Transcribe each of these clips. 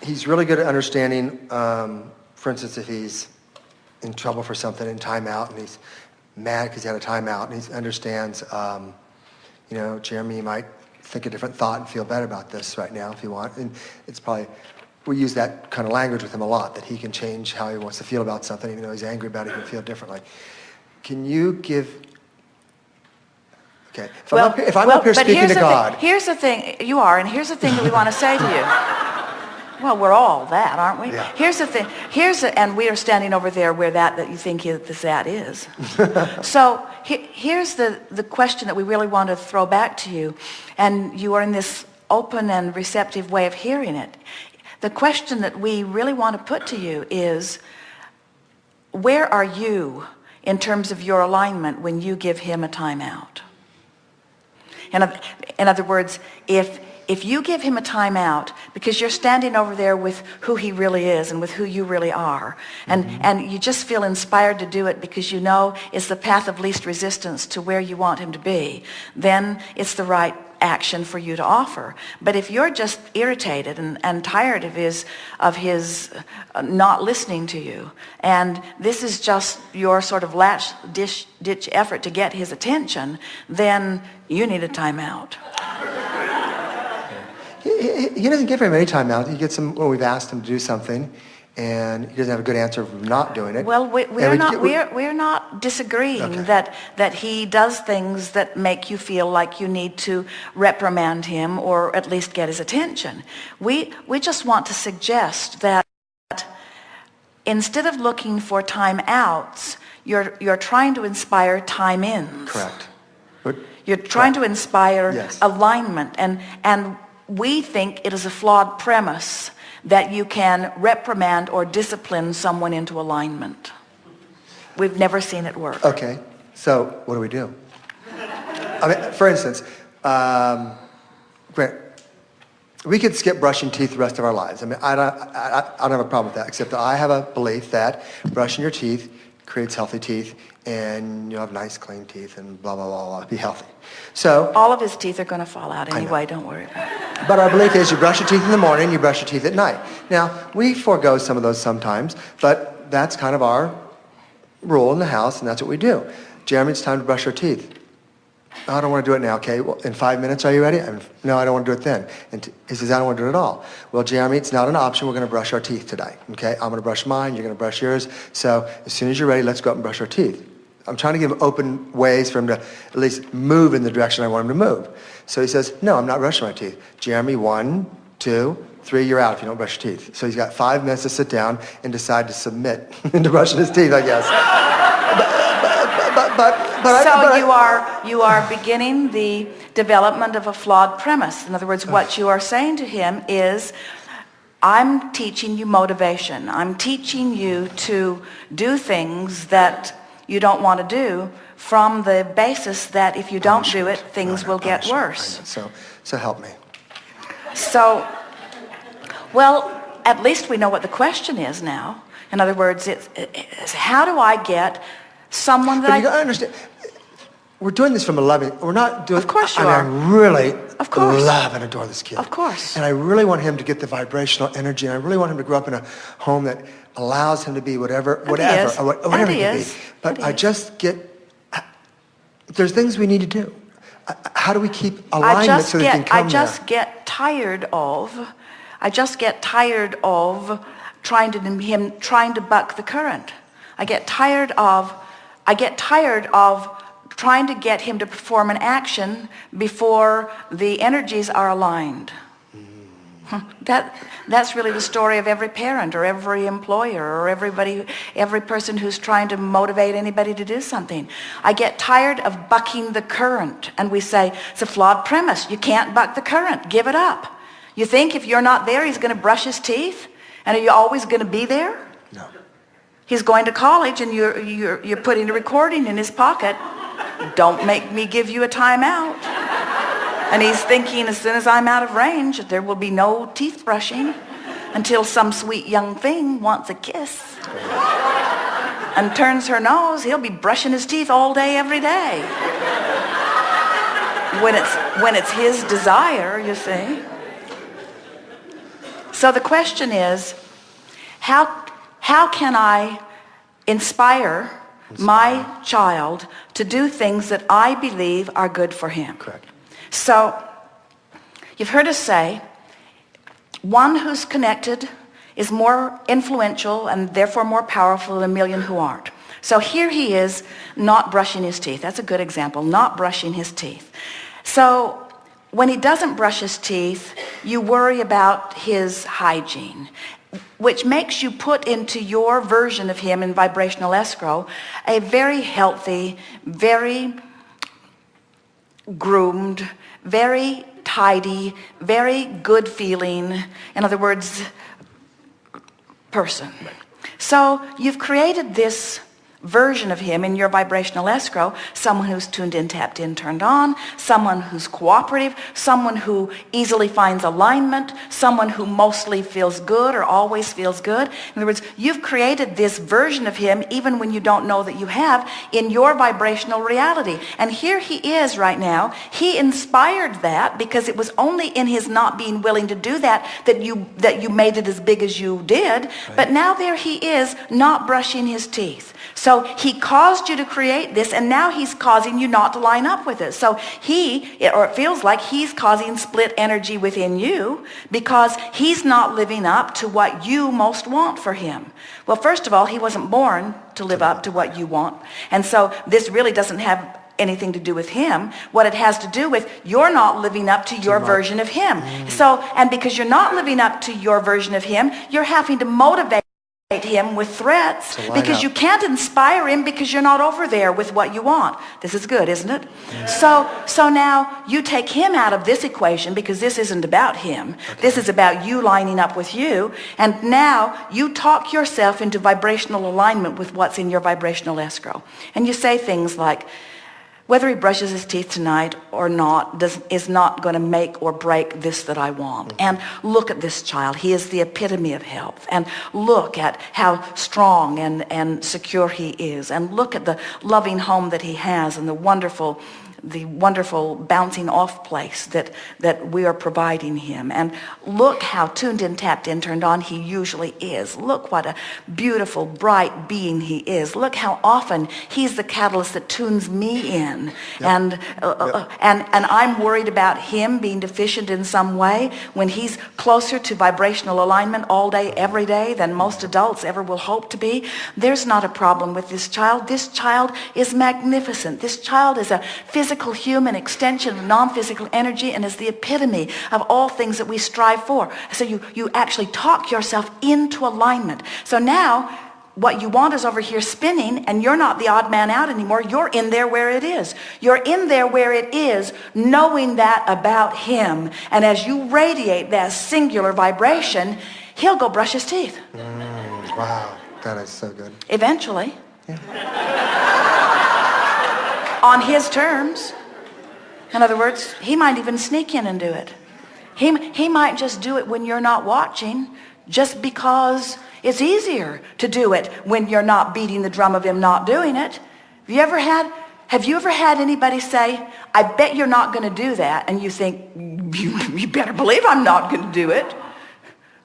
he's really good at understanding, for instance, if he's in trouble for something in timeout and he's mad because he had a timeout, and he understands, Jeremy, you might think a different thought and feel better about this right now if you want. And it's probably, we use that kind of language with him a lot, that he can change how he wants to feel about something, even though he's angry about it, he can feel differently. Can you give... Okay, if I'm up here speaking to God... Here's the thing, you are, and here's the thing that we want to say to you. Well, we're all that, aren't we? Yeah. Here's the thing, and we are standing over there where that you think that is. So here's the question that we really want to throw back to you, and you are in this open and receptive way of hearing it. The question that we really want to put to you is, where are you in terms of your alignment when you give him a timeout? In other words, if you give him a timeout because you're standing over there with who he really is and with who you really are, and you just feel inspired to do it because you know it's the path of least resistance to where you want him to be, then it's the right action for you to offer. But if you're just irritated and tired of his not listening to you, and this is just your sort of ditch effort to get his attention, then you need a timeout. He doesn't give very many timeouts. He gets them when we've asked him to do something, and he doesn't have a good answer for not doing it. Well, we're not disagreeing that he does things that make you feel like you need to reprimand him or at least get his attention. We just want to suggest that instead of looking for timeouts, you're trying to inspire time-ins. Correct. You're trying to inspire alignment, and we think it is a flawed premise that you can reprimand or discipline someone into alignment. We've never seen it work. Okay, so what do we do? I mean, for instance, Grant, we could skip brushing teeth the rest of our lives. I mean, I don't have a problem with that, except that I have a belief that brushing your teeth creates healthy teeth, and you'll have nice, clean teeth, and blah, blah, blah, blah, be healthy. So all of his teeth are going to fall out anyway, don't worry about it. But our belief is you brush your teeth in the morning, you brush your teeth at night. Now, we forego some of those sometimes, but that's kind of our rule in the house, and that's what we do. Jeremy, it's time to brush your teeth. I don't want to do it now, okay? Well, in 5 minutes, are you ready? No, I don't want to do it then. And he says, I don't want to do it at all. Well, Jeremy, it's not an option. We're going to brush our teeth today, okay? I'm going to brush mine, you're going to brush yours. So as soon as you're ready, let's go up and brush our teeth. I'm trying to give him open ways for him to at least move in the direction I want him to move. So he says, no, I'm not brushing my teeth. Jeremy, 1, 2, 3, you're out if you don't brush your teeth. So he's got 5 minutes to sit down and decide to submit into brushing his teeth, I guess. You are beginning the development of a flawed premise. In other words, what you are saying to him is, I'm teaching you motivation. I'm teaching you to do things that you don't want to do from the basis that if you don't do it, things will get worse. So help me. So, well, at least we know what the question is now. In other words, it's how do I get someone that you gotta understand, we're doing this from a loving, we're not doing... Of course you are. I really love and adore this kid. Of course. And I really want him to get the vibrational energy, and I really want him to grow up in a home that allows him to be whatever he can be. But I just get, there's things we need to do. How do we keep alignment so they can come there? I just get tired of trying to buck the current. I get tired of trying to get him to perform an action before the energies are aligned. That's really the story of every parent or every employer or every person who's trying to motivate anybody to do something. I get tired of bucking the current, and we say, it's a flawed premise. You can't buck the current. Give it up. You think if you're not there, he's going to brush his teeth? And are you always going to be there? No. He's going to college, and you're putting a recording in his pocket. Don't make me give you a timeout. And he's thinking, as soon as I'm out of range, there will be no teeth brushing until some sweet young thing wants a kiss and turns her nose. He'll be brushing his teeth all day, every day. When it's his desire, you see. So the question is, how can I inspire my child to do things that I believe are good for him? Correct. So you've heard us say, one who's connected is more influential and therefore more powerful than a million who aren't. So here he is not brushing his teeth. That's a good example, not brushing his teeth. So when he doesn't brush his teeth, you worry about his hygiene, which makes you put into your version of him in vibrational escrow a very healthy, very groomed, very tidy, very good feeling, in other words, person. So you've created this version of him in your vibrational escrow, someone who's tuned in, tapped in, turned on, someone who's cooperative, someone who easily finds alignment, someone who mostly feels good or always feels good. In other words, you've created this version of him even when you don't know that you have in your vibrational reality. And here he is right now. He inspired that because it was only in his not being willing to do that that you made it as big as you did. Right. But now there he is not brushing his teeth. So he caused you to create this, and now he's causing you not to line up with it. So it feels like he's causing split energy within you because he's not living up to what you most want for him. Well, first of all, he wasn't born to live up to what you want. And so this really doesn't have anything to do with him. What it has to do with, you're not living up to your version of him. So, and because you're not living up to your version of him, you're having to motivate him with threats because you can't inspire him because you're not over there with what you want. This is good, isn't it? Yeah. So now you take him out of this equation because this isn't about him. Okay. This is about you lining up with you. And now you talk yourself into vibrational alignment with what's in your vibrational escrow. And you say things like, whether he brushes his teeth tonight or not is not going to make or break this that I want. And look at this child. He is the epitome of health. And look at how strong and secure he is. And look at the loving home that he has and the wonderful bouncing off place that we are providing him. And look how tuned in, tapped in, turned on he usually is. Look what a beautiful, bright being he is. Look how often he's the catalyst that tunes me in. Yep. And I'm worried about him being deficient in some way when he's closer to vibrational alignment all day, every day than most adults ever will hope to be. There's not a problem with this child. This child is magnificent. This child is a physical human extension of non-physical energy and is the epitome of all things that we strive for. So you actually talk yourself into alignment. So now what you want is over here spinning, and you're not the odd man out anymore. You're in there where it is. You're in there where it is, knowing that about him. And as you radiate that singular vibration, he'll go brush his teeth. Wow, that is so good. Eventually. Yeah. On his terms. In other words, he might even sneak in and do it. He might just do it when you're not watching, just because it's easier to do it when you're not beating the drum of him not doing it. Have you ever had anybody say, I bet you're not going to do that, and you think, you better believe I'm not going to do it.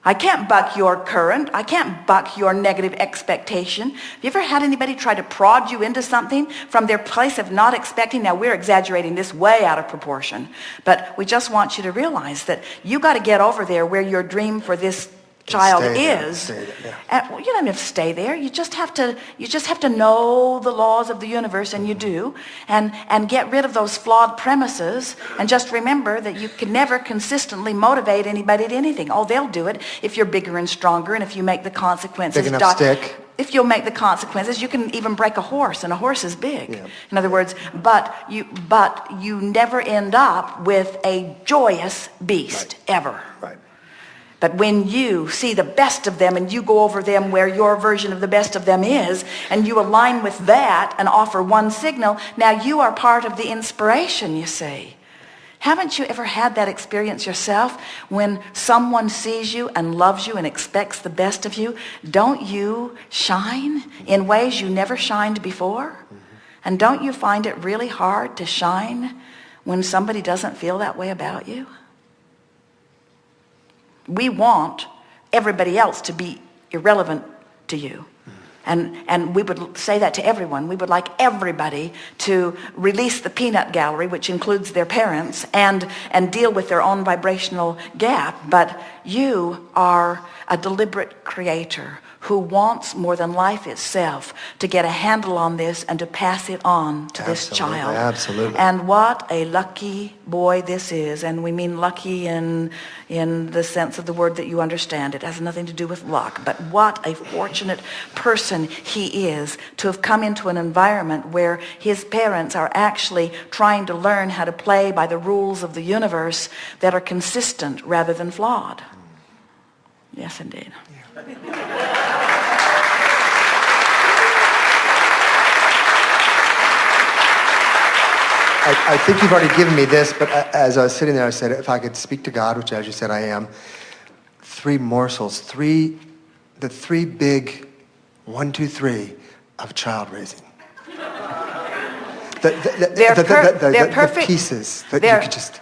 I can't buck your current. I can't buck your negative expectation. Have you ever had anybody try to prod you into something from their place of not expecting? Now, we're exaggerating this way out of proportion, but we just want you to realize that you got to get over there where your dream for this child is. You don't have to stay there. You just have to know the laws of the universe, and you do, and get rid of those flawed premises, and just remember that you can never consistently motivate anybody to anything. Oh, they'll do it if you're bigger and stronger, and if you make the consequences. Big enough stick. If you'll make the consequences, you can even break a horse, and a horse is big. Yeah. In other words, but you never end up with a joyous beast, ever. Right. But when you see the best of them and you go over them where your version of the best of them is, and you align with that and offer one signal, now you are part of the inspiration, you see. Haven't you ever had that experience yourself when someone sees you and loves you and expects the best of you? Don't you shine in ways you never shined before? And don't you find it really hard to shine when somebody doesn't feel that way about you? We want everybody else to be irrelevant to you. And we would say that to everyone. We would like everybody to release the peanut gallery, which includes their parents, and deal with their own vibrational gap. But you are a deliberate creator who wants more than life itself to get a handle on this and to pass it on to this child. Absolutely. And what a lucky boy this is. And we mean lucky in the sense of the word that you understand. It has nothing to do with luck. But what a fortunate person he is to have come into an environment where his parents are actually trying to learn how to play by the rules of the universe that are consistent rather than flawed. Yes, indeed. I think you've already given me this, but as I was sitting there, I said, if I could speak to God, which as you said I am, 3 morsels, the 3 big 1, 2, 3 of child raising. They're perfect. The pieces that you could just...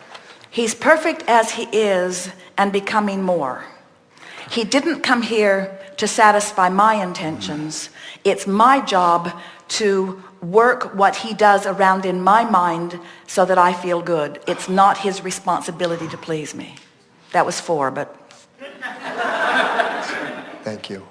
He's perfect as he is and becoming more. He didn't come here to satisfy my intentions. It's my job to work what he does around in my mind so that I feel good. It's not his responsibility to please me. That was 4, but... Thank you.